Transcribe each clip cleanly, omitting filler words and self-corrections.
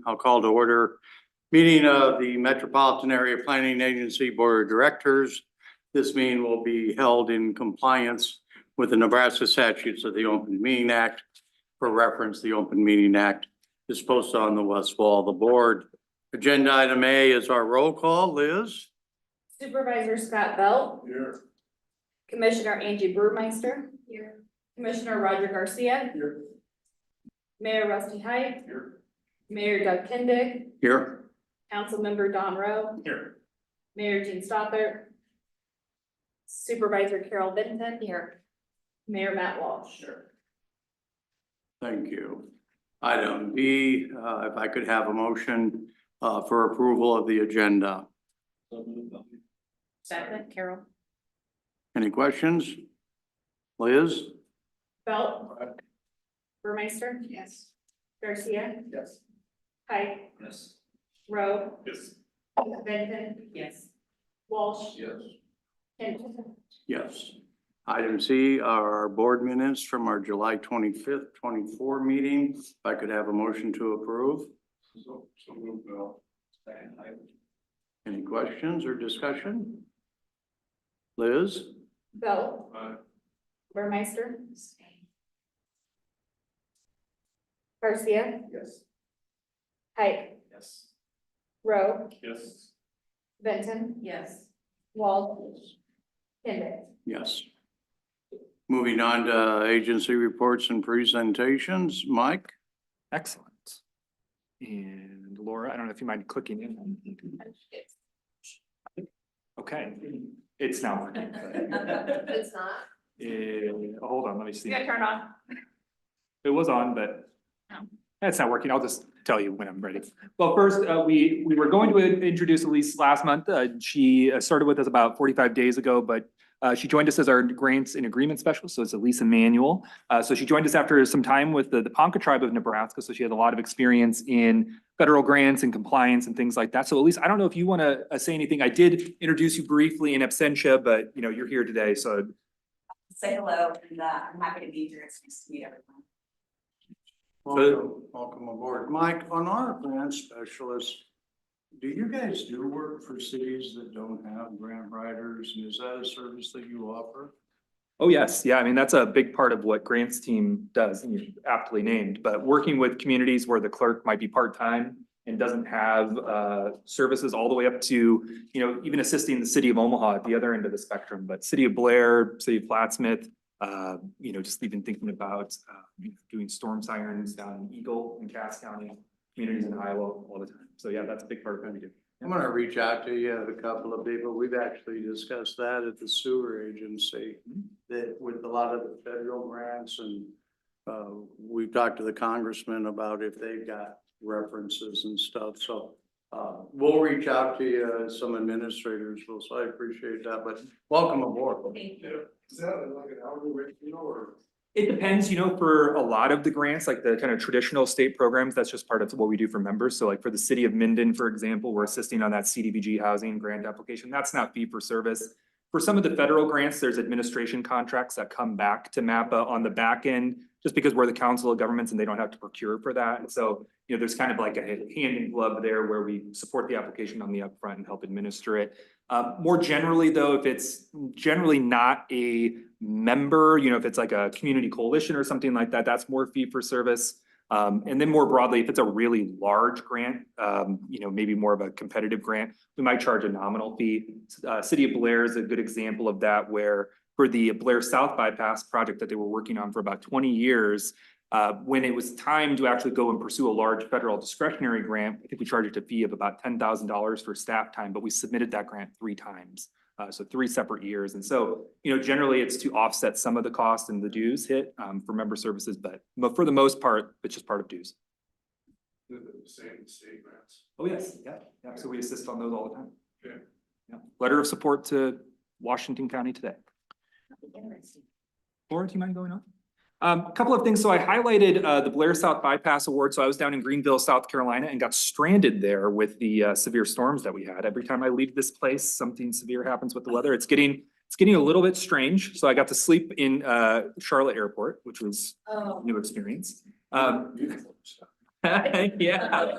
I'll call to order meeting of the Metropolitan Area Planning Agency Board of Directors. This meeting will be held in compliance with the Nebraska statutes of the Open Meeting Act. For reference, the Open Meeting Act is posted on the west wall of the board. Agenda item A is our roll call. Liz? Supervisor Scott Belt. Here. Commissioner Angie Burmeister. Here. Commissioner Roger Garcia. Here. Mayor Rusty Height. Here. Mayor Doug Kindig. Here. Councilmember Don Rowe. Here. Mayor Gene Stothert. Supervisor Carol Benton. Here. Mayor Matt Walsh. Here. Thank you. Item B, if I could have a motion for approval of the agenda. Second, Carol. Any questions? Liz? Belt. Burmeister. Yes. Garcia. Yes. Height. Yes. Rowe. Yes. Benton. Yes. Walsh. Yes. Kindig. Yes. Item C are our board minutes from our July 25th, 24 meeting. If I could have a motion to approve. So moved, Bill. Any questions or discussion? Liz? Belt. Aye. Burmeister. Garcia. Yes. Height. Yes. Rowe. Yes. Benton. Yes. Walsh. Kindig. Yes. Moving on to agency reports and presentations. Mike? Excellent. And Laura, I don't know if you mind clicking in. Okay, it's now working. It's not. Hold on, let me see. You gotta turn on. It was on, but No. it's not working. I'll just tell you when I'm ready. Well, first, we were going to introduce Elise last month. She started with us about 45 days ago, but she joined us as our grants and agreement specialist. So it's Elise Emanuel. So she joined us after some time with the Ponca tribe of Nebraska. So she had a lot of experience in federal grants and compliance and things like that. So Elise, I don't know if you want to say anything. I did introduce you briefly in absentia, but you know, you're here today. So Say hello, and I'm happy to be here. It's nice to meet everyone. Welcome aboard. Mike, on our grant specialist, do you guys do work for cities that don't have grant writers? And is that a service that you offer? oh, yes. Yeah. I mean, that's a big part of what grants team does, and you're aptly named, but working with communities where the clerk might be part-time and doesn't have services all the way up to, you know, even assisting the city of Omaha at the other end of the spectrum, but city of Blair, city of Plattsmouth, you know, just even thinking about doing storm sirens down in Eagle and Cass County, communities in Iowa all the time. So yeah, that's a big part of what we do. I'm gonna reach out to you, a couple of people. We've actually discussed that at the sewer agency. That with a lot of the federal grants and we've talked to the congressman about if they've got references and stuff. So we'll reach out to you, some administrators will, so I appreciate that, but welcome aboard. Thank Yeah. Is that like an hourly rate, you know, or? It depends, you know, for a lot of the grants, like the kind of traditional state programs, that's just part of what we do for members. So like for the city of Minden, for example, we're assisting on that CDBG housing grant application. That's not fee for service. For some of the federal grants, there's administration contracts that come back to MAPA on the back end, just because we're the council of governments and they don't have to procure for that. And so, you know, there's kind of like a hand in glove there where we support the application on the upfront and help administer it. More generally though, if it's generally not a member, you know, if it's like a community coalition or something like that, that's more fee for service. And then more broadly, if it's a really large grant, you know, maybe more of a competitive grant, we might charge a nominal fee. City of Blair is a good example of that, where for the Blair South Bypass project that they were working on for about 20 years, when it was time to actually go and pursue a large federal discretionary grant, I think we charged a fee of about $10,000 for staff time, but we submitted that grant 3 times. So 3 separate years. And so, you know, generally it's to offset some of the cost and the dues hit for member services, but for the most part, it's just part of dues. The same state grants. Oh, yes. Yeah. Yeah. So we assist on those all the time. Okay. Yeah. Letter of support to Washington County today. Laura, do you mind going on? A couple of things. So I highlighted the Blair South Bypass Award. So I was down in Greenville, South Carolina, and got stranded there with the severe storms that we had. Every time I leave this place, something severe happens with the weather. It's getting a little bit strange. So I got to sleep in Charlotte Airport, which was a new experience. Yeah,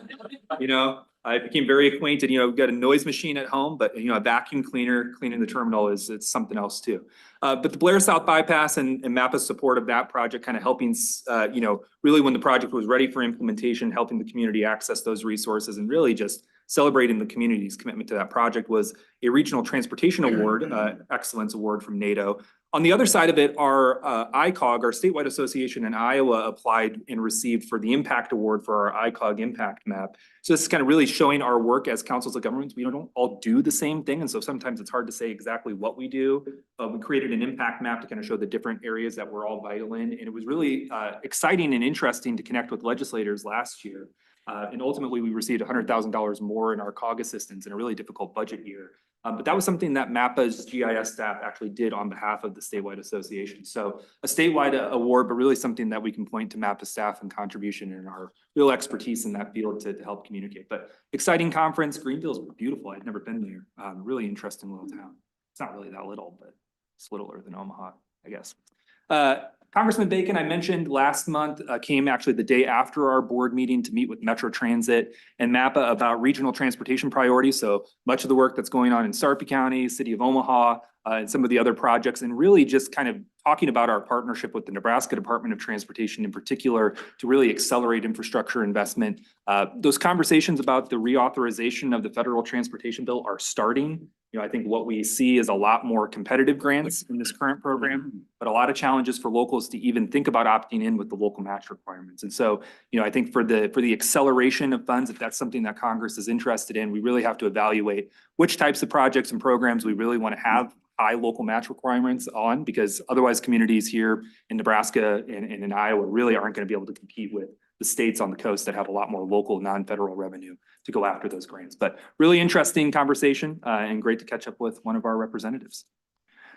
you know, I became very acquainted, we've got a noise machine at home, but a vacuum cleaner, cleaning the terminal it's something else too. But the Blair South Bypass and MAPA's support of that project kind of helping, really when the project was ready for implementation, helping the community access those resources and really just celebrating the community's commitment to that project was a regional transportation award, excellence award from NATO. On the other side of it, our ICOG, our statewide association in Iowa, applied and received for the impact award for our ICOG impact map. So this is kind of really showing our work as councils of governments. We don't all do the same thing. And so sometimes it's hard to say exactly what we do. We created an impact map to kind of show the different areas that we're all vital in. And it was really exciting and interesting to connect with legislators last year. And ultimately, we received $100,000 more in our COG assistance in a really difficult budget year. But that was something that MAPA's GIS staff actually did on behalf of the statewide association. So a statewide award, but really something that we can point to MAPA staff and contribution and our real expertise in that field to help communicate. But exciting conference. Greenville's beautiful. I'd never been there. Really interesting little town. It's not really that little, but it's littler than Omaha, I guess. Congressman Bacon, I mentioned last month, came actually the day after our board meeting to meet with Metro Transit and MAPA about regional transportation priorities. So much of the work that's going on in Sarpy County, City of Omaha, and some of the other projects, and really just kind of talking about our partnership with the Nebraska Department of Transportation in particular to really accelerate infrastructure investment. Those conversations about the reauthorization of the federal transportation bill are starting. I think what we see is a lot more competitive grants in this current program, but a lot of challenges for locals to even think about opting in with the local match requirements. And so, I think for the acceleration of funds, if that's something that Congress is interested in, we really have to evaluate which types of projects and programs we really want to have high local match requirements on, because otherwise communities here in Nebraska and in Iowa really aren't going to be able to compete with the states on the coast that have a lot more local non-federal revenue to go after those grants. But really interesting conversation and great to catch up with one of our representatives.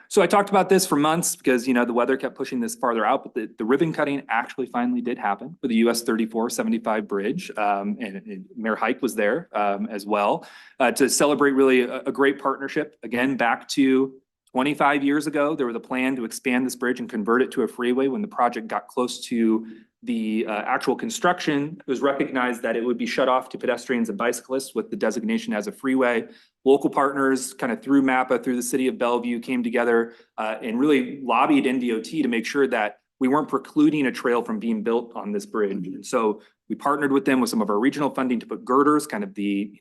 So I talked about this for months because, the weather kept pushing this farther out, but the ribbon cutting actually finally did happen for the US 3475 bridge. And Mayor Hike was there as well to celebrate really a great partnership. Again, back to 25 years ago, there was a plan to expand this bridge and convert it to a freeway. When the project got close to the actual construction, it was recognized that it would be shut off to pedestrians and bicyclists with the designation as a freeway. Local partners kind of through MAPA, through the city of Bellevue came together and really lobbied NDOT to make sure that we weren't precluding a trail from being built on this bridge. And so we partnered with them with some of our regional funding to put girders, kind of the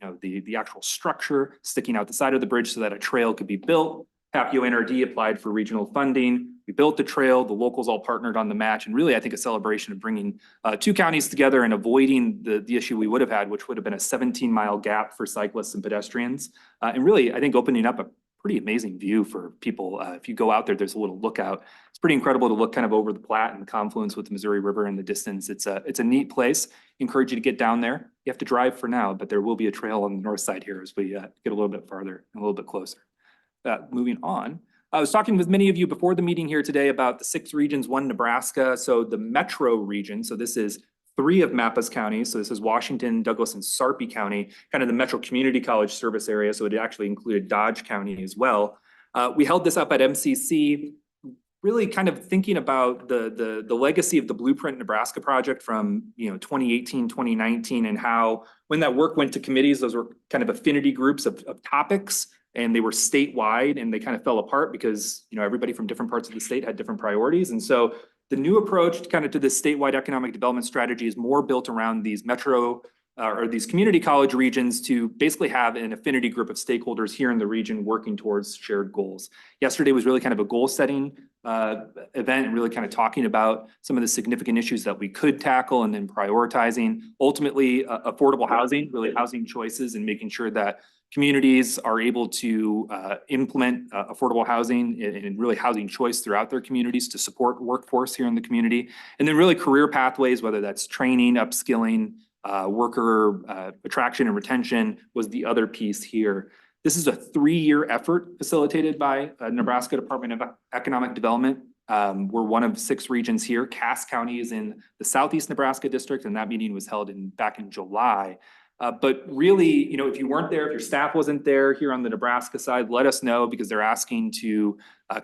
actual structure sticking out the side of the bridge so that a trail could be built. Papio NRD applied for regional funding. We built the trail, the locals all partnered on the match, and really I think a celebration of bringing two counties together and avoiding the issue we would have had, which would have been a 17-mile gap for cyclists and pedestrians. And really, I think opening up a pretty amazing view for people. If you go out there, there's a little lookout. It's pretty incredible to look kind of over the Platte and the confluence with the Missouri River in the distance. It's a neat place. Encourage you to get down there. You have to drive for now, but there will be a trail on the north side here as we get a little bit farther and a little bit closer. Moving on, I was talking with many of you before the meeting here today about the 6 regions, 1 Nebraska. So the metro region, so this is 3 of MAPA's counties. So this is Washington, Douglas, and Sarpy County, kind of the Metro Community College service area. So it actually included Dodge County as well. We held this up at MCC, really kind of thinking about the legacy of the Blueprint Nebraska project from 2018, 2019, and how when that work went to committees, those were kind of affinity groups of topics. And they were statewide and they kind of fell apart because, everybody from different parts of the state had different priorities. And so the new approach kind of to this statewide economic development strategy is more built around these metro or these community college regions to basically have an affinity group of stakeholders here in the region working towards shared goals. Yesterday was really kind of a goal setting event and really kind of talking about some of the significant issues that we could tackle and then prioritizing ultimately affordable housing, really housing choices and making sure that communities are able to implement affordable housing and really housing choice throughout their communities to support workforce here in the community. And then really career pathways, whether that's training, upskilling, worker attraction and retention was the other piece here. This is a 3-year effort facilitated by Nebraska Department of Economic Development. We're one of 6 regions here. Cass County is in the Southeast Nebraska district, and that meeting was held back in July. But really, you know, if you weren't there, if your staff wasn't there here on the Nebraska side, let us know because they're asking to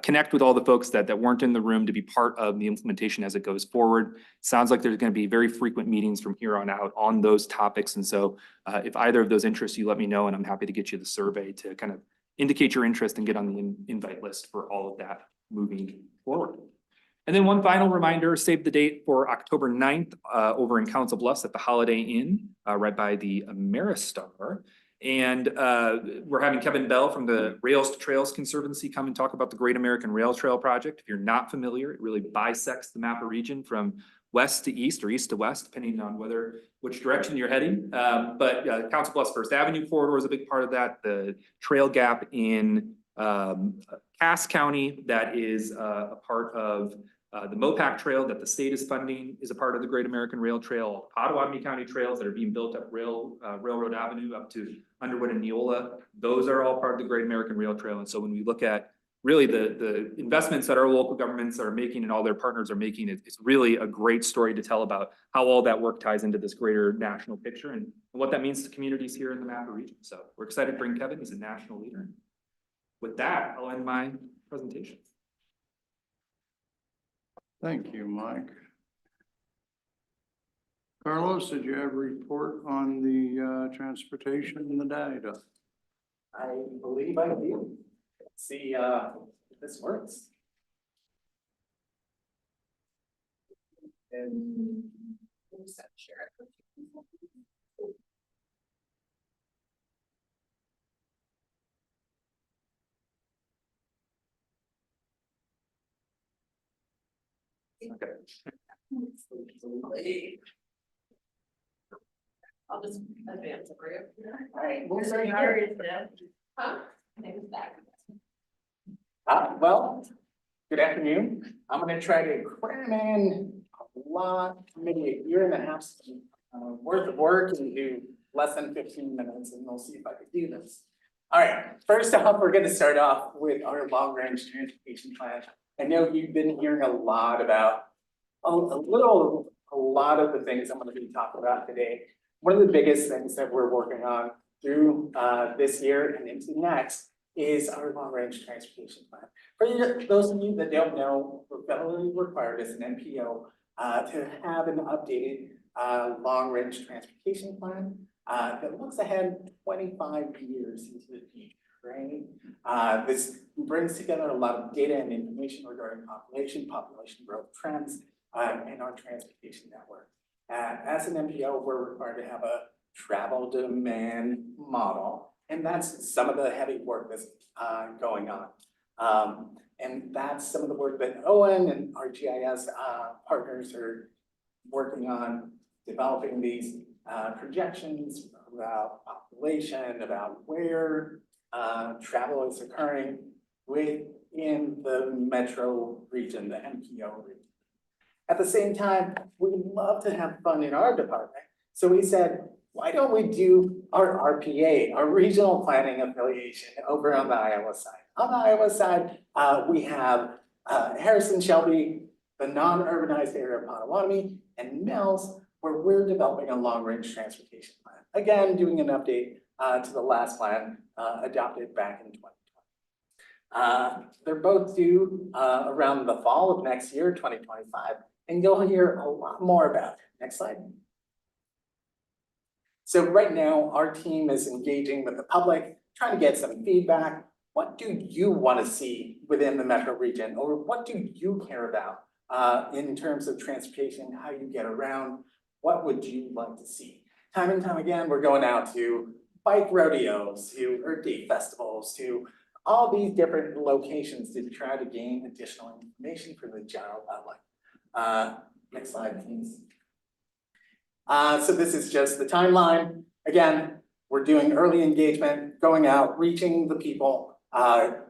connect with all the folks that weren't in the room to be part of the implementation as it goes forward. Sounds like there's going to be very frequent meetings from here on out on those topics. And so if either of those interests you, let me know, and I'm happy to get you the survey to kind of indicate your interest and get on the invite list for all of that moving forward. And then one final reminder, save the date for October 9th over in Council Bluffs at the Holiday Inn, right by the Ameristar. And we're having Kevin Bell from the Rails to Trails Conservancy come and talk about the Great American Rail Trail Project. If you're not familiar, it really bisects the MAPA region from west to east or east to west, depending on which direction you're heading. But Council Bluffs First Avenue corridor is a big part of that. The trail gap in Cass County that is a part of the MOPAC trail that the state is funding is a part of the Great American Rail Trail. Potawatomi County trails that are being built up Railroad Avenue up to Underwood and Neola. Those are all part of the Great American Rail Trail. And so when we look at really the investments that our local governments are making and all their partners are making, it's really a great story to tell about how all that work ties into this greater national picture and what that means to communities here in the MAPA region. So we're excited to bring Kevin. He's a national leader. With that, I'll end my presentation. Thank you, Mike. Carlos, did you have a report on the transportation and the data? I believe I do. Let's see if this works. And Okay. I'll just advance it for you. all right, we'll Where's start your here. is now? Huh? I think it's back. Well, good afternoon. I'm going to try to cram in a lot, maybe a year and a half worth of work into less than 15 minutes, and we'll see if I can do this. All right, first off, we're going to start off with our long-range transportation plan. I know you've been hearing a lot about a lot of the things I'm going to be talking about today. One of the biggest things that we're working on through this year and into next is our long-range transportation plan. For those of you that don't know, we're federally required as an NPO to have an updated long-range transportation plan that looks ahead 25 years into the future, right? This brings together a lot of data and information regarding population growth trends, and our transportation network. As an MPO, we're required to have a travel demand model, and that's some of the heavy work that's going on. And that's some of the work that Owen and our GIS partners are working on, developing these projections about population, about where travel is occurring within the metro region, the MPO region. At the same time, we love to have fun in our department. So we said, why don't we do our RPA, our regional planning affiliation over on the Iowa side? On the Iowa side, we have Harrison, Shelby, the non-urbanized area of Potawatomi, and Mills, where we're developing a long-range transportation plan. Again, doing an update to the last plan adopted back in 2020. They're both due around the fall of next year, 2025, and you'll hear a lot more about it. Next slide. So right now, our team is engaging with the public, trying to get some feedback. What do you want to see within the metro region, or what do you care about in terms of transportation, how you get around? What would you like to see? Time and time again, we're going out to bike rodeos, to Earth Day festivals, to all these different locations to try to gain additional information for the general public. Next slide, please. So this is just the timeline. Again, we're doing early engagement, going out, reaching the people,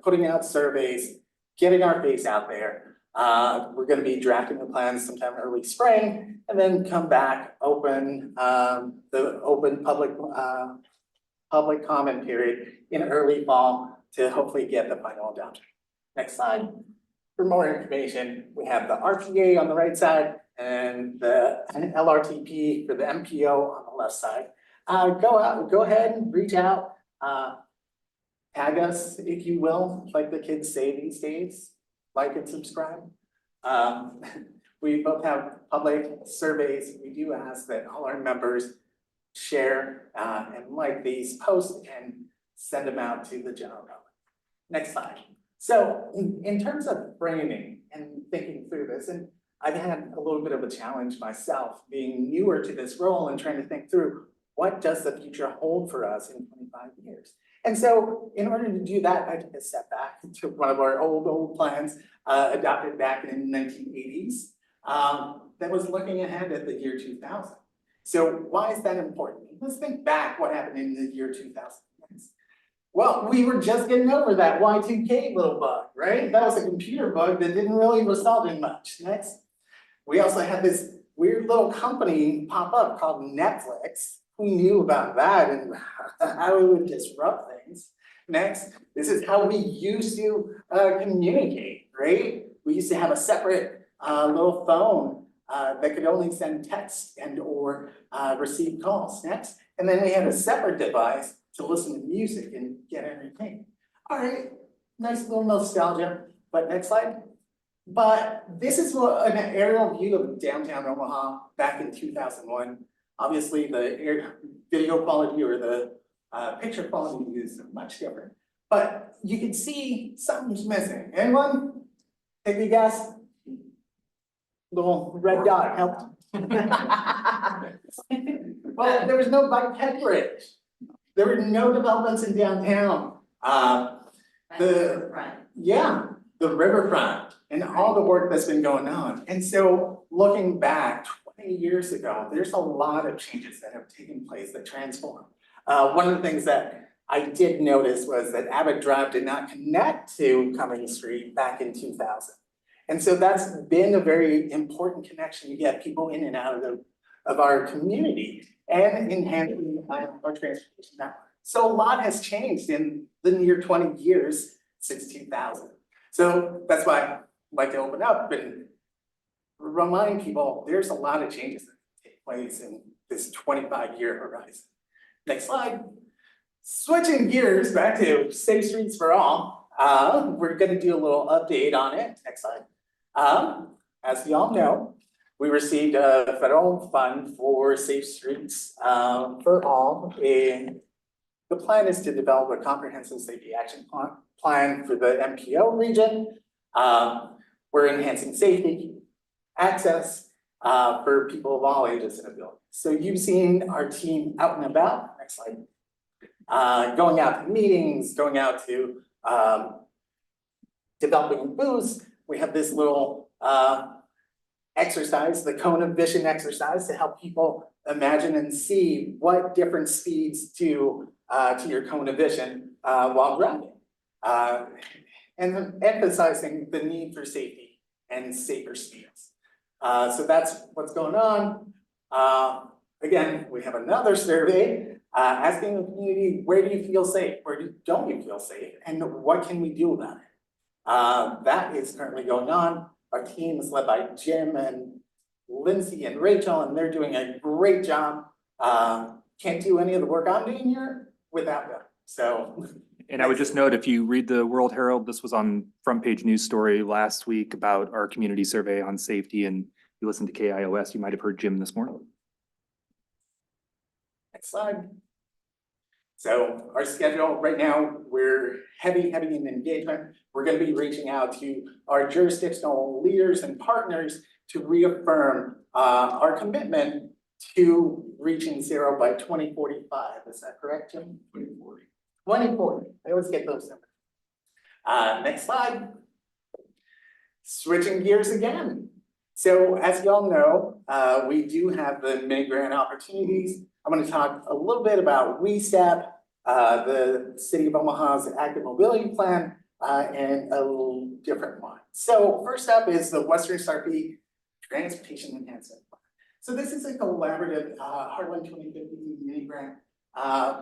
putting out surveys, getting our face out there. We're going to be drafting the plans sometime early spring, and then come back, open the open public comment period in early fall to hopefully get the final adoption. Next slide. For more information, we have the RPA on the right side and the LRTP for the MPO on the left side. go ahead and reach out, tag us, if you will, like the kids say these days, like and subscribe. We both have public surveys. We do ask that all our members share and like these posts and send them out to the general public. Next slide. So in terms of framing and thinking through this, and I've had a little bit of a challenge myself being newer to this role and trying to think through what does the future hold for us in 25 years. And so in order to do that, I took a step back to one of our old plans adopted back in the 1980s that was looking ahead at the year 2000. So why is that important? Let's think back what happened in the year 2000. Well, we were just getting over that Y2K little bug, right? That was a computer bug that didn't really result in much. Next, we also had this weird little company pop up called Netflix. Who knew about that and how it would disrupt things? Next, this is how we used to communicate, right? We used to have a separate little phone that could only send text and or receive calls. Next, and then we had a separate device to listen to music and get entertained. All right, nice little nostalgia, but next slide. But this is an aerial view of downtown Omaha back in 2001. Obviously, the video quality or the picture quality is much different, but you can see something's missing. Anyone? Take a guess? Little red dot helped. Well, there was no bike ped bridge. There were no developments in downtown. The riverfront and all the work that's been going on. And so looking back 20 years ago, there's a lot of changes that have taken place that transform. One of the things that I did notice was that Abbott Drive did not connect to Cuming Street back in 2000. And so that's been a very important connection to get people in and out of our community and enhancing our transportation network. So a lot has changed in the near 20 years since 2000. So that's why I'd like to open up and remind people there's a lot of changes that take place in this 25-year horizon. Next slide. Switching gears back to Safe Streets for All, we're going to do a little update on it. Next slide. As you all know, we received a federal fund for Safe Streets for All. And the plan is to develop a comprehensive safety action plan for the MPO region. We're enhancing safety, access for people of all ages and abilities. So you've seen our team out and about. Next slide. Going out to meetings, going out to developing booths. We have this little exercise, the cone of vision exercise, to help people imagine and see what different speeds do to your cone of vision while driving. And emphasizing the need for safety and safer speeds. So that's what's going on. Again, we have another survey asking the community, where do you feel safe? Where don't you feel safe? And what can we do about it? That is currently going on. Our team is led by Jim and Lindsay and Rachel, and they're doing a great job. Can't do any of the work I'm doing here without them. So. And I would just note, if you read the World Herald, this was on front page news story last week about our community survey on safety, and you listen to KIOS, you might have heard Jim this morning. Next slide. So our schedule right now, we're heavy in engagement. We're going to be reaching out to our jurisdictional leaders and partners to reaffirm our commitment to reaching zero by 2045. Is that correct, Jim? 2040. 2040. I always get those numbers. Next slide. Switching gears again. So as you all know, we do have the mini grant opportunities. I'm going to talk a little bit about WeStep, the City of Omaha's active mobility plan, and a little different one. So first up is the Western Sarpy Transportation Enhancement Plan. So this is a collaborative Heartland 2050 mini grant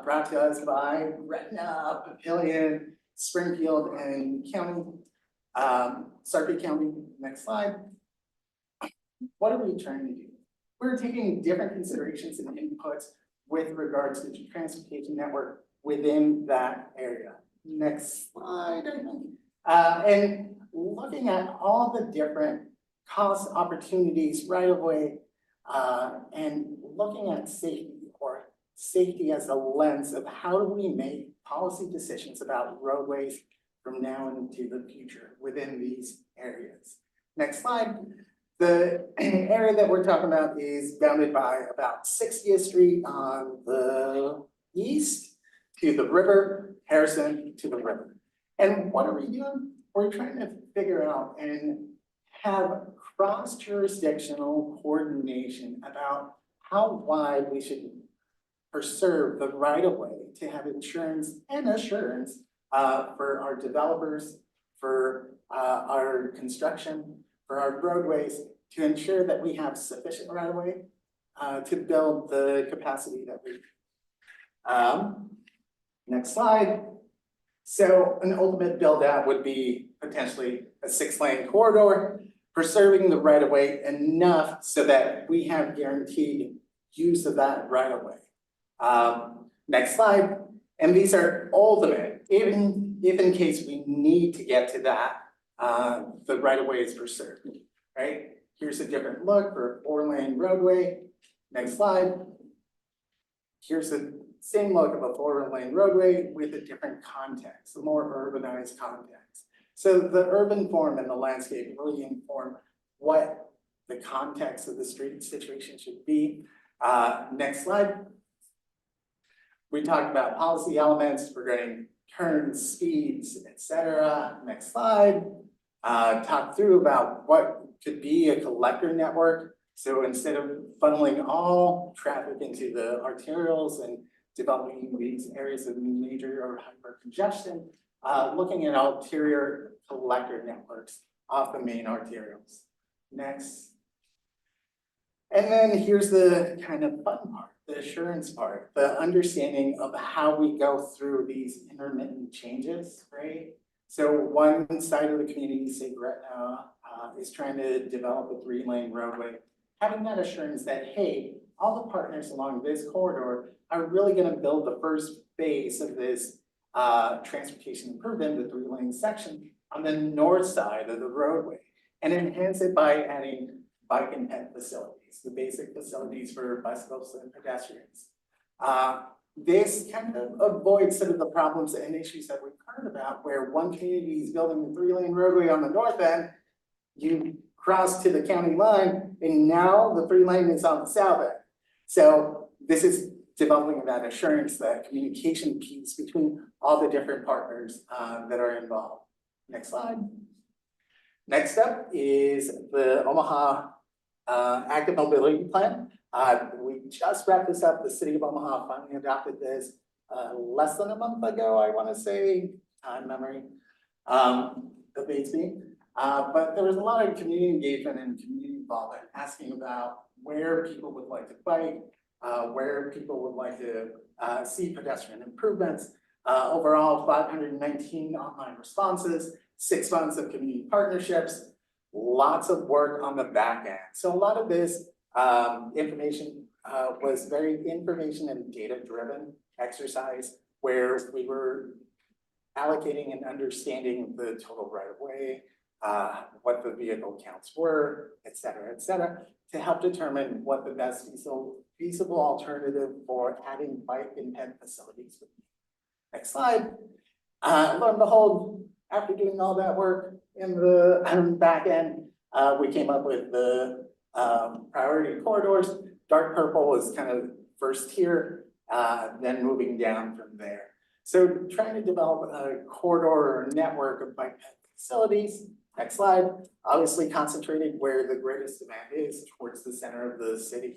brought to us by Gretna, Papillion, Springfield, and County, Sarpy County. Next slide. What are we trying to do? We're taking different considerations and inputs with regards to the transportation network within that area. Next slide, I think. And looking at all the different cost opportunities right away, and looking at safety as a lens of how do we make policy decisions about roadways from now into the future within these areas. Next slide. The area that we're talking about is bounded by about 60th Street on the east to the river, Harrison to the river. And what are we doing? We're trying to figure out and have cross-jurisdictional coordination about how wide we should preserve the right-of-way to have insurance and assurance for our developers, for our construction, for our roadways, to ensure that we have sufficient right-of-way to build the capacity that we next slide. So an ultimate build out would be potentially a 6-lane corridor, preserving the right-of-way enough so that we have guaranteed use of that right-of-way. Next slide. And these are ultimate, even if in case we need to get to that, the right-of-way is preserved, right? Here's a different look for a 4-lane roadway. Next slide. Here's the same look of a 4-lane roadway with a different context, a more urbanized context. So the urban form and the landscape really inform what the context of the street situation should be. Next slide. We talked about policy elements regarding turns, speeds, etc. Next slide. Talk through about what could be a collector network. So instead of funneling all traffic into the arterials and developing these areas of major or hyper congestion, looking at ulterior collector networks off the main arterials. Next. And then here's the kind of fun part, the assurance part, the understanding of how we go through these intermittent changes, right? So one side of the community, say Gretna, is trying to develop a 3-lane roadway, having that assurance that, hey, all the partners along this corridor are really gonna build the first phase of this transportation improvement, the 3-lane section on the north side of the roadway, and enhance it by adding bike and ped facilities, the basic facilities for bicycles and pedestrians. This kind of avoids some of the problems and issues that we've heard about, where one community is building a 3-lane roadway on the north end, you cross to the county line, and now the 3-lane is on the south end. So this is developing that assurance, that communication piece between all the different partners that are involved. Next slide. Next up is the Omaha Active Mobility Plan. We just wrapped this up. The city of Omaha finally adopted this less than a month ago, I want to say, time memory evades me. But there was a lot of community engagement and community involvement, asking about where people would like to bike, where people would like to see pedestrian improvements. Overall, 519 online responses, 6 months of community partnerships, lots of work on the back end. So a lot of this information was very information and data driven exercise, where we were allocating and understanding the total right of way, what the vehicle counts were, et cetera, to help determine what the best feasible alternative for adding bike and ped facilities would be. Next slide. Lo and behold, after doing all that work in the back end, we came up with the priority corridors. Dark purple is kind of first here, then moving down from there. So trying to develop a corridor or network of bike ped facilities. Next slide. Obviously concentrated where the greatest demand is, towards the center of the city.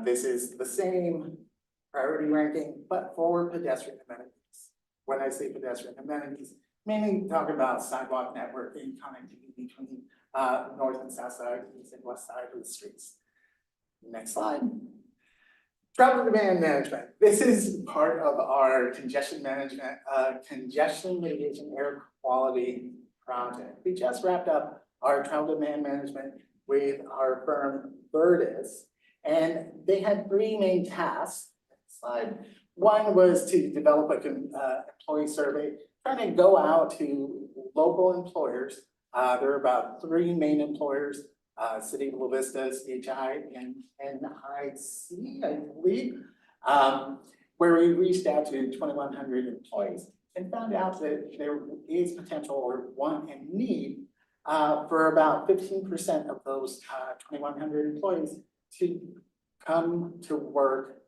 This is the same priority ranking, but for pedestrian amenities. When I say pedestrian amenities, mainly talking about sidewalk networking, connectivity between north and south side, east and west side of the streets. Next slide. Travel demand management. This is part of our congestion management, congestion mitigation air quality project. We just wrapped up our travel demand management with our firm Vertis. And they had three main tasks. Next slide. One was to develop a employee survey, trying to go out to local employers. There are about three main employers, City of La Vista, CHI, and NIC, I believe, where we reached out to 2,100 employees and found out that there is potential or want and need for about 15% of those 2,100 employees to come to work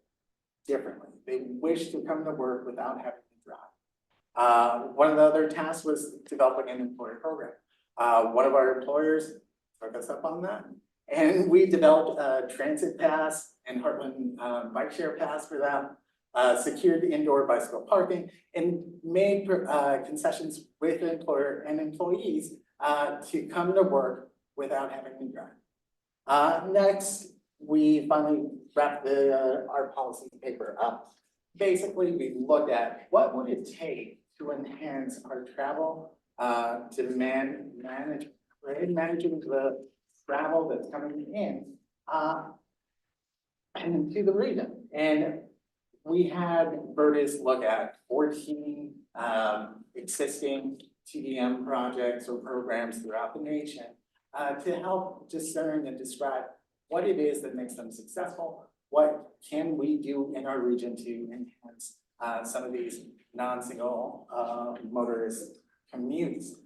differently. They wish to come to work without having to drive. One of the other tasks was developing an employer program. One of our employers took us up on that, and we developed a transit pass and Heartland bike share pass for them, secured indoor bicycle parking, and made concessions with the employer and employees to come to work without having to drive. Next, we finally wrapped our policy paper up. Basically, we looked at what would it take to enhance our travel managing the travel that's coming in and to the region. And we had Vertis look at 14 existing TDM projects or programs throughout the nation to help discern and describe what it is that makes them successful, what can we do in our region to enhance some of these non-single motorist commutes.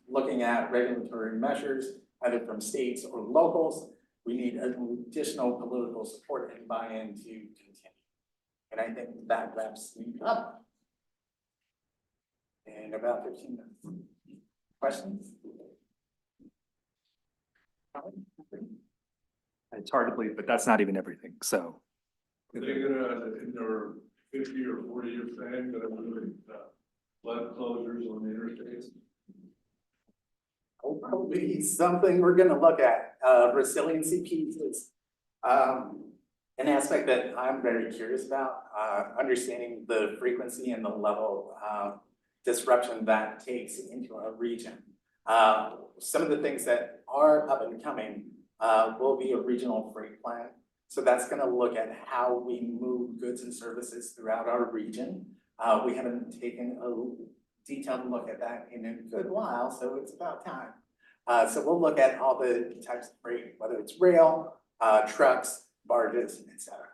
Looking at regulatory measures, either from states or locals, we need additional political support and buy-in to continue. And I think that wraps me up in about 15 minutes. Questions? It's hard to believe, but that's not even everything, so. Are they gonna, in their 50 or 40-year plan, gonna do flood closures on the interstates? Probably something we're gonna look at. Resiliency pieces. An aspect that I'm very curious about, understanding the frequency and the level of disruption that takes into our region. Some of the things that are up and coming will be a regional freight plan. So that's gonna look at how we move goods and services throughout our region. We haven't taken a detailed look at that in a good while, so it's about time. So we'll look at all the types of freight, whether it's rail, trucks, barges, et cetera.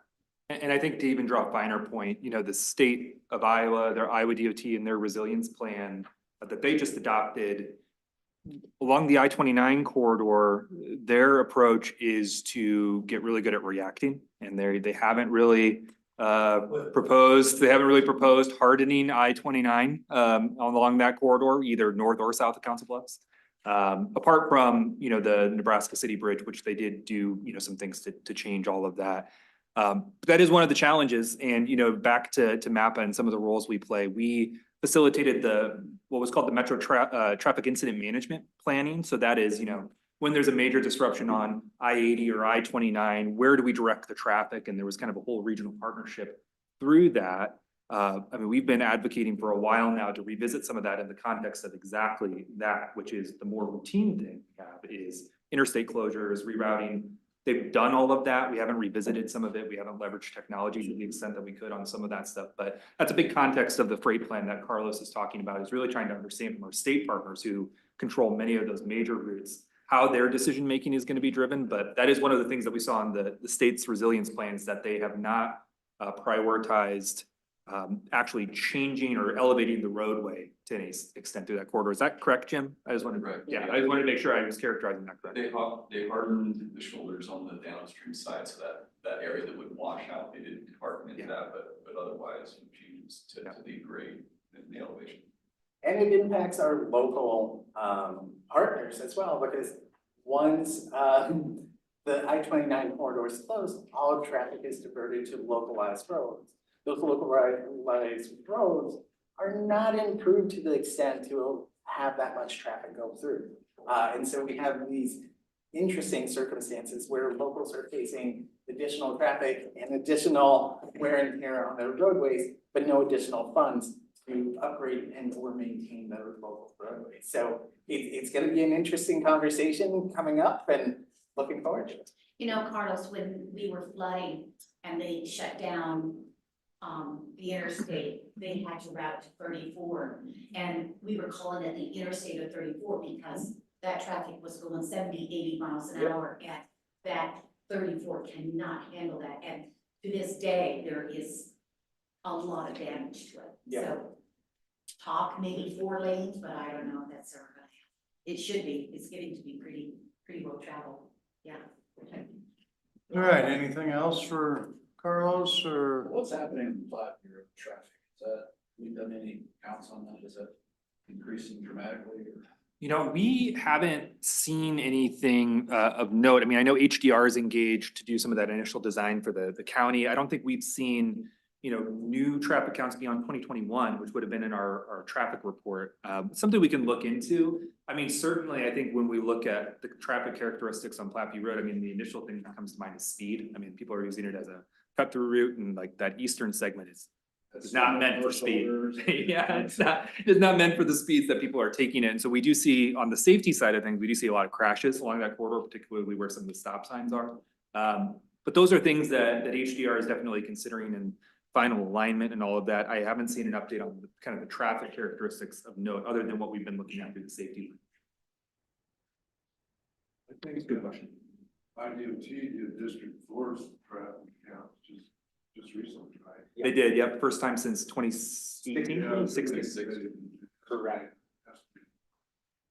And I think to even draw a finer point, you know, the state of Iowa, their Iowa DOT and their resilience plan that they just adopted along the I-29 corridor, their approach is to get really good at reacting. And they haven't really proposed hardening I-29 along that corridor, either north or south of Council Bluffs. Apart from, you know, the Nebraska City Bridge, which they did do, you know, some things to change all of that. But that is one of the challenges. And, you know, back to MAPA and some of the roles we play, we facilitated what was called the Metro Traffic Incident Management Planning. So that is, you know, when there's a major disruption on I-80 or I-29, where do we direct the traffic? And there was kind of a whole regional partnership through that. I mean, we've been advocating for a while now to revisit some of that in the context of exactly that, which is the more routine thing we have is interstate closures, rerouting. They've done all of that. We haven't revisited some of it. We haven't leveraged technology to the extent that we could on some of that stuff. But that's a big context of the freight plan that Carlos is talking about, is really trying to understand from our state partners who control many of those major routes, how their decision-making is going to be driven. But that is one of the things that we saw in the state's resilience plans, that they have not prioritized actually changing or elevating the roadway to any extent through that corridor. Is that correct, Jim? I just wanted to, yeah, I just wanted to make sure I was characterizing that correctly. They hardened the shoulders on the downstream side, so that area that would wash out, they didn't harden into that, but otherwise changes to the grade and the elevation. And it impacts our local partners as well, because once the I-29 corridor is closed, all traffic is diverted to localized roads. Those localized roads are not improved to the extent to have that much traffic go through. And so we have these interesting circumstances where locals are facing additional traffic and additional wear and tear on their roadways, but no additional funds to upgrade and or maintain those local roadways. So it's going to be an interesting conversation coming up, and looking forward to it. You know, Carlos, when we were flooding and they shut down the interstate, they had to route to 34. And we were calling it the interstate of 34 because that traffic was going 70, 80 miles an hour. And that 34 cannot handle that. And to this day, there is a lot of damage to it. Yeah. So talk maybe 4 lanes, but I don't know if that's ever gonna happen. It should be. It's getting to be pretty well traveled. Yeah. All right, anything else for Carlos or? What's happening in Platte here with traffic? Is that, we've done any counts on that? Is that increasing dramatically or? You know, we haven't seen anything of note. I mean, I know HDR is engaged to do some of that initial design for the county. I don't think we've seen, you know, new traffic counts beyond 2021, which would have been in our traffic report. Something we can look into. I mean, certainly, I think when we look at the traffic characteristics on Platte Road, I mean, the initial thing that comes to mind is speed. I mean, people are using it as a cut through route, and like that eastern segment is not meant for speed. Yeah, it's not meant for the speeds that people are taking it. And so we do see on the safety side of things, we do see a lot of crashes along that corridor, particularly where some of the stop signs are. But those are things that HDR is definitely considering in final alignment and all of that. I haven't seen an update on the kind of the traffic characteristics of note, other than what we've been looking at through the safety. I think Good question. IDOT did District 4's traffic count just recently, right? They did, yep, first time since 2016, Yeah, 16. Correct.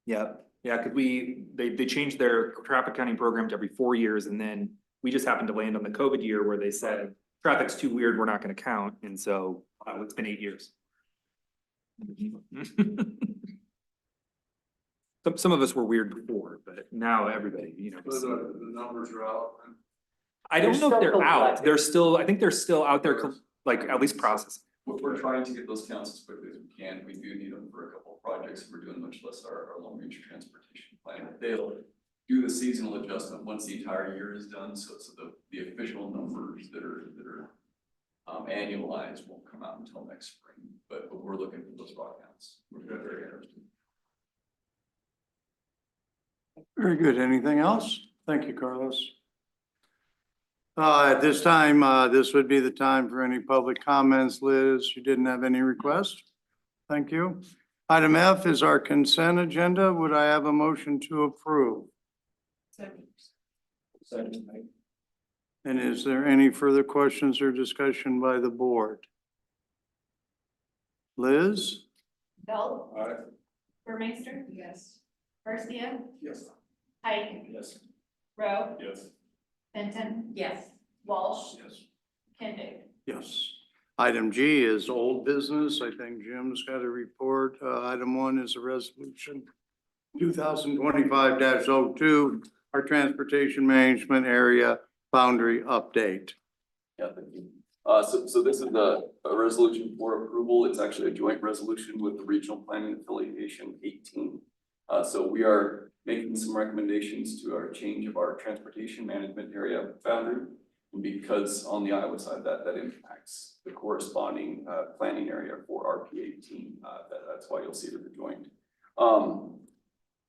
Yeah, yeah, cause they changed their traffic counting program to every 4 years, and then we just happened to land on the COVID year where they said, traffic's too weird, we're not gonna count, and so, it's been 8 years. Some of us were weird before, but now everybody, you know. So the numbers are out. I don't know if They're still they're out, collecting. they're still, I think they're still out there, like, at least processing. We're trying to get those counts as quickly as we can. We do need them for a couple of projects. We're doing much less our long range transportation plan. They'll do the seasonal adjustment once the entire year is done. So the official numbers that are annualized won't come out until next spring, but we're looking for those raw counts. We're very interested. Very good. Anything else? Thank you, Carlos. At this time, this would be the time for any public comments. Liz, you didn't have any requests? Thank you. Item F is our consent agenda. Would I have a motion to approve? Second, And is there any further questions or discussion by the board? Liz? Bell, All right. Burmeister. Yes. Garcia, Yes. Pike, yes. Rowe, Yes. Benton, Yes. Walsh, Yes. Kindig. Yes. Item G is old business. I think Jim's got a report. Item 1 is a resolution 2025-02, our transportation management area boundary update. Yeah, thank you. So this is a resolution for approval. It's actually a joint resolution with the Regional Planning Affiliation 18. So we are making some recommendations to our change of our transportation management area boundary. And because on the Iowa side, that impacts the corresponding planning area for RP 18. That's why you'll see it at the joint.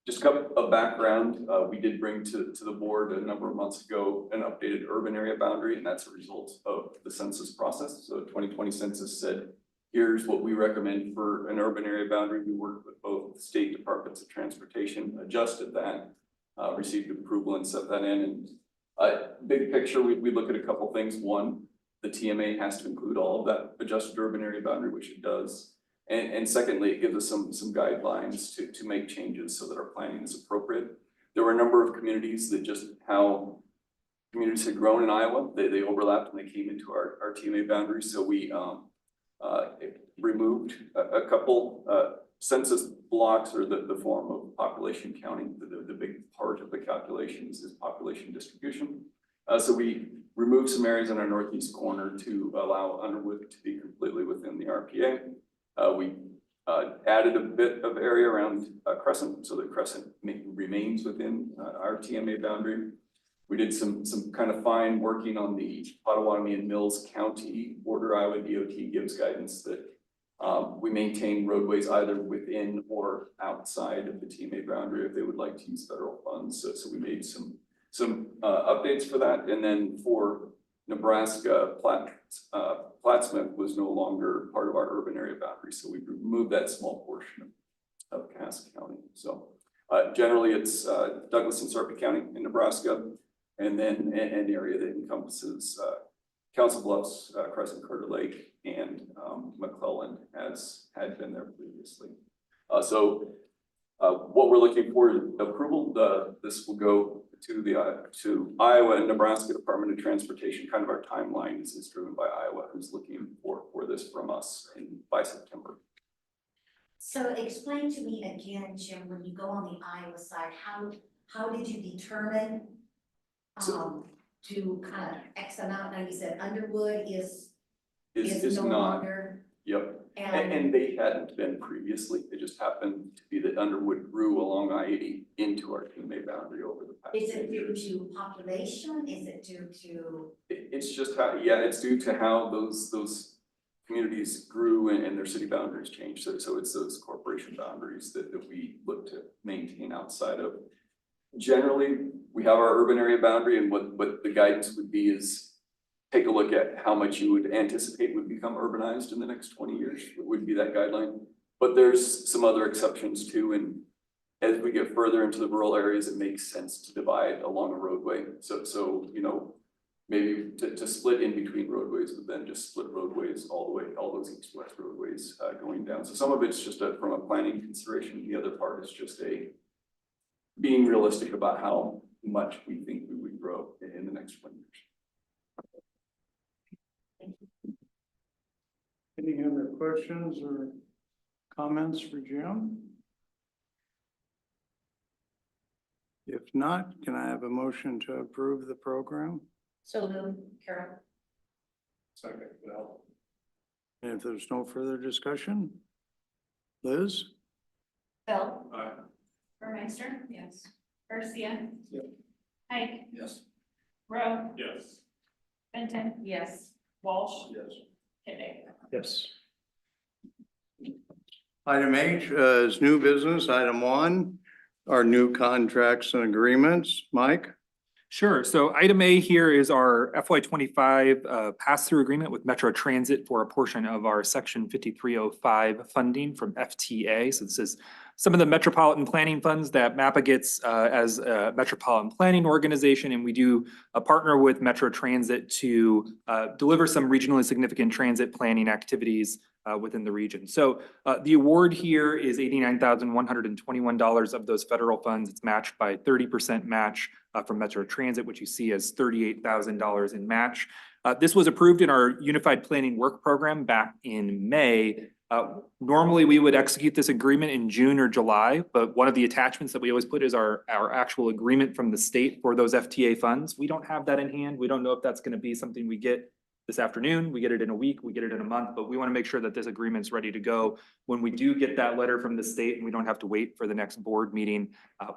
Just a couple of background, we did bring to the board a number of months ago an updated urban area boundary, and that's a result of the census process. So 2020 census said, here's what we recommend for an urban area boundary. We worked with both state departments of transportation, adjusted that, received approval and set that in. And big picture, we look at a couple things. One, the TMA has to include all of that adjusted urban area boundary, which it does. And secondly, it gives us some guidelines to make changes so that our planning is appropriate. There were a number of communities that just how communities had grown in Iowa, they overlapped and they came into our TMA boundaries. So we removed a couple census blocks, or the form of population counting. The big part of the calculations is population distribution. So we removed some areas in our northeast corner to allow Underwood to be completely within the RPA. We added a bit of area around Crescent, so that Crescent remains within our TMA boundary. We did some kind of fine working on the Potawatomi and Mills County border. Iowa DOT gives guidance that we maintain roadways either within or outside of the TMA boundary if they would like to use federal funds. So we made some some updates for that. And then for Nebraska, Plattsmouth was no longer part of our urban area boundary, so we removed that small portion of Cass County. So generally, it's Douglas and Sarpy County in Nebraska, and then an area that encompasses Council Bluffs, Crescent Carter Lake, and McClellan as had been there previously. What we're looking for is approval. This will go to Iowa and Nebraska Department of Transportation. Kind of our timeline is driven by Iowa, who's looking for this from us by September. So explain to me again, Jim, when you go on the Iowa side, how did you determine to kind of X amount? Now you said Underwood is Is no not. longer. Yep. And And they hadn't been previously. It just happened to be that Underwood grew along I-80 into our Cuming boundary over the past. is it 10 years. due to population? Is it due to? It's just how, yeah, it's due to how those communities grew and their city boundaries changed. So it's those corporation boundaries that we look to maintain outside of. Generally, we have our urban area boundary, and what the guidance would be is take a look at how much you would anticipate would become urbanized in the next 20 years. It would be that guideline. But there's some other exceptions too. And as we get further into the rural areas, it makes sense to divide along a roadway. So you know, maybe to split in between roadways, but then just split roadways all the way, all those east-west roadways going down. So some of it's just from a planning consideration. The other part is just being realistic about how much we think we would grow in the next 20 years. Any other questions or comments for Jim? If not, can I have a motion to approve the program? So moved, Carol. Second, Val. And if there's no further discussion, Liz? Bill, Aye. Burmeister. Yes. Garcia. Yep. Pike, Yes. Rowe, Yes. Benton. Yes. Walsh, Yes. Kennedy. Yes. Item H is new business. Item 1 are new contracts and agreements. Mike? Sure. So item A here is our FY25 pass-through agreement with Metro Transit for a portion of our section 5305 funding from FTA. So this is some of the metropolitan planning funds that MAPA gets as a metropolitan planning organization. And we do partner with Metro Transit to deliver some regionally significant transit planning activities within the region. So the award here is $89,121 of those federal funds. It's matched by 30% match from Metro Transit, which you see as $38,000 in match. This was approved in our Unified Planning Work Program back in May. Normally, we would execute this agreement in June or July, but one of the attachments that we always put is our actual agreement from the state for those FTA funds. We don't have that in hand. We don't know if that's going to be something we get this afternoon, we get it in a week, we get it in a month, but we want to make sure that this agreement's ready to go. When we do get that letter from the state and we don't have to wait for the next board meeting,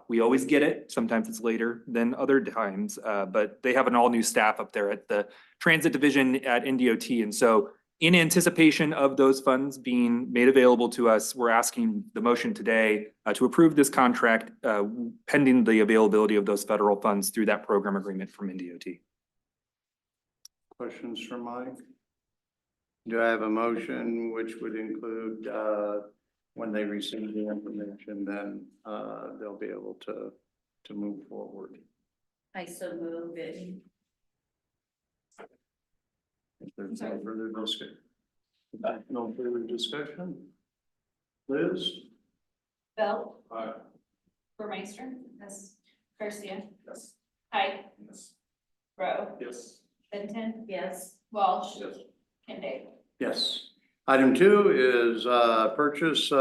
we always get it. Sometimes it's later than other times, but they have an all new staff up there at the transit division at NDOT. And so in anticipation of those funds being made available to us, we're asking the motion today to approve this contract pending the availability of those federal funds through that program agreement from NDOT. Questions for Mike? Do I have a motion which would include, when they receive the information, then, they'll be able to move forward? I so move it. If there's no further discussion. No further discussion? Liz? Bill, Aye. Burmeister. Yes. Garcia. Yes. Pike, Yes. Rowe, Yes. Benton. Yes. Walsh. Yes. Kennedy. Yes. Item 2 is, purchase,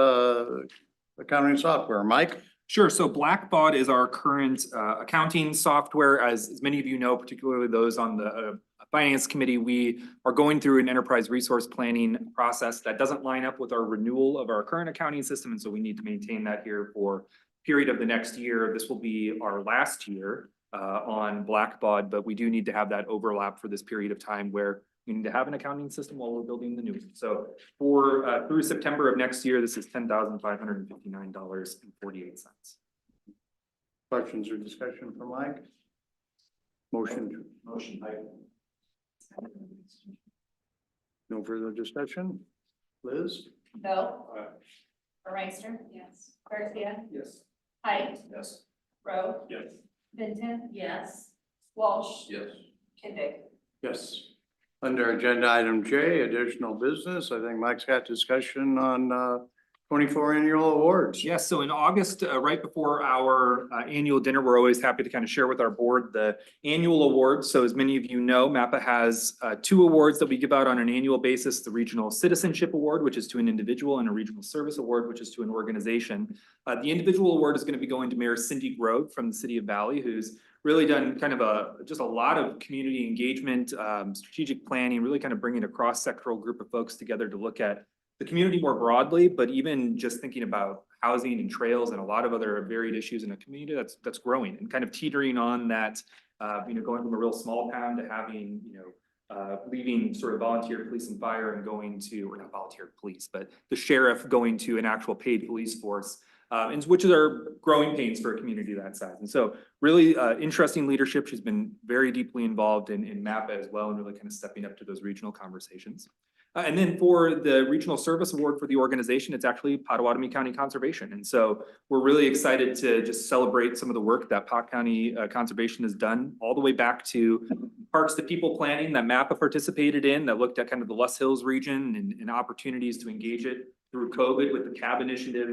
accounting software. Mike? Sure. So Blackbaud is our current accounting software. As many of you know, particularly those on the finance committee, we are going through an enterprise resource planning process that doesn't line up with our renewal of our current accounting system. And so we need to maintain that here for a period of the next year. This will be our last year on Blackbaud, but we do need to have that overlap for this period of time where we need to have an accounting system while we're building the new one. So for through September of next year, this is $10,559.48. Questions or discussion for Mike? Motion, Motion, no further discussion? Liz? Bill. Aye. Burmeister. Yes. Garcia. Yes. Height. Yes. Rowe. Yes. Vinton. Yes. Walsh. Yes. Kennedy. Yes. Under agenda item J, additional business, I think Mike's got discussion on 24 annual awards. Yes, so in August, right before our annual dinner, we're always happy to kind of share with our board the annual awards. So as many of you know, MAPA has two awards that we give out on an annual basis, the Regional Citizenship Award, which is to an individual, and a Regional Service Award, which is to an organization. The individual award is going to be going to Mayor Cindy Grove from the city of Valley, who's really done kind of just a lot of community engagement, strategic planning, really kind of bringing a cross-sectoral group of folks together to look at the community more broadly, but even just thinking about housing and trails and a lot of other varied issues in a community that's growing and kind of teetering on that, going from a real small town to having, leaving sort of volunteer police and fire and going to, or not volunteer police, but the sheriff going to an actual paid police force, and which are growing pains for a community that size. And so really interesting leadership. She's been very deeply involved in MAPA as well and really kind of stepping up to those regional conversations. And then for the Regional Service Award for the organization, it's actually Pottawatomie County Conservation. And so we're really excited to just celebrate some of the work that Pot County Conservation has done all the way back to parks to people planning that MAPA participated in, that looked at kind of the Les Hills region and opportunities to engage it through COVID with the CAB initiative,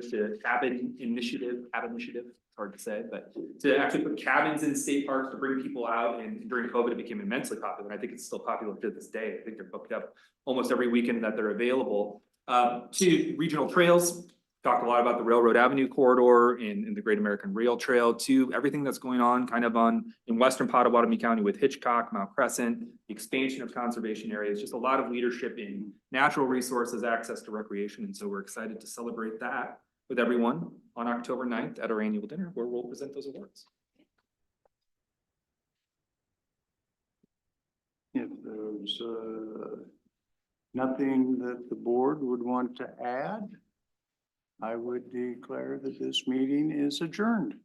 it's hard to say, but to actually put cabins in state parks to bring people out. And during COVID, it became immensely popular. And I think it's still popular to this day. I think they're booked up almost every weekend that they're available. To regional trails, talked a lot about the Railroad Avenue corridor and the Great American Rail Trail, to everything that's going on kind of in western Pottawatomie County with Hitchcock, Mount Crescent, the expansion of conservation areas, just a lot of leadership in natural resources, access to recreation. And so we're excited to celebrate that with everyone on October 9th at our annual dinner, where we'll present those awards. If there's nothing that the board would want to add, I would declare that this meeting is adjourned.